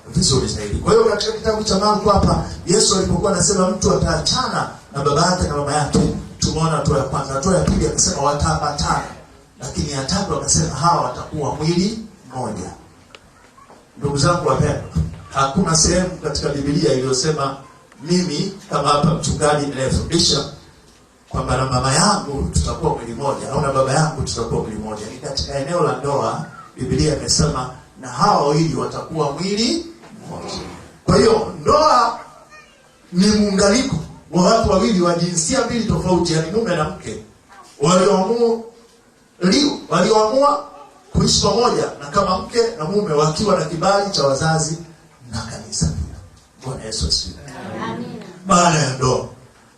vizuri zaidi. Kwa hiyo katika kitabu cha Marko hapa, Yesu alipokuwa anasema mtu ataachana na baba yake na mama yake, tumeona hatua ya kwanza. Hatua ya pili akasema wataambatana, lakini ya tatu akasema hawa watakuwa mwili mmoja. Ndugu zangu wapendwa, hakuna sehemu katika Biblia iliyosema mimi kama hapa mchungaji ninayefundisha kwamba na mama yangu tutakuwa mwili mmoja au na baba yangu tutakuwa mwili mmoja. Ni katika eneo la ndoa Biblia imesema na hawa wawili watakuwa mwili mmoja. Kwa hiyo ndoa ni muunganiko wa watu wawili wa jinsia mbili tofauti, yani mume na mke, walioamua kuishi pamoja, na kama mke na mume wakiwa na kibali cha wazazi na kanisa pia. Bwana Yesu asifiwe. Amina.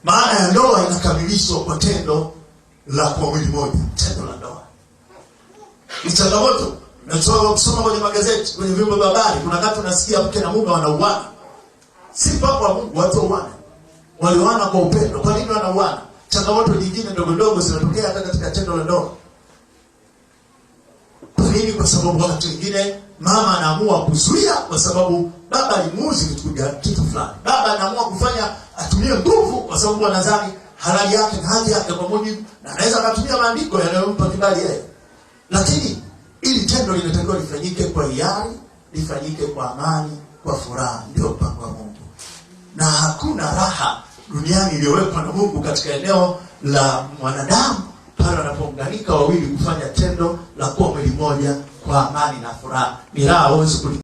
Maana ya ndoa inakamilishwa kwa tendo la kuwa mwili mmoja. Tendo la ndoa ni changamoto. Nimetoka kusoma kwenye magazeti, kwenye vyombo vya habari, kuna wakati unasikia mke na mume wanauana. Si pako wa Mungu watu wauane. Walioana kwa upendo. Kwa nini wanauana? Changamoto nyingine ndogo ndogo zinatokea hata katika tendo la ndoa. Kwa nini? Kwa sababu wakati mwingine mama anaamua kuzuia kwa sababu baba alimuuzi kitu fulani. Baba anaamua kufanya atumie nguvu kwa sababu anadhani halali yake na haki yake kwa mujibu, na anaweza kutumia maandiko yanayompa kibali yeye. Lakini ili tendo linatakiwa lifanyike kwa hiari, lifanyike kwa amani, kwa furaha, ndio mpango wa Mungu. Na hakuna raha duniani iliyowekwa na Mungu katika eneo la mwanadamu pale wanapounganika wawili kufanya tendo la kuwa mwili mmoja kwa amani na furaha. Ni raha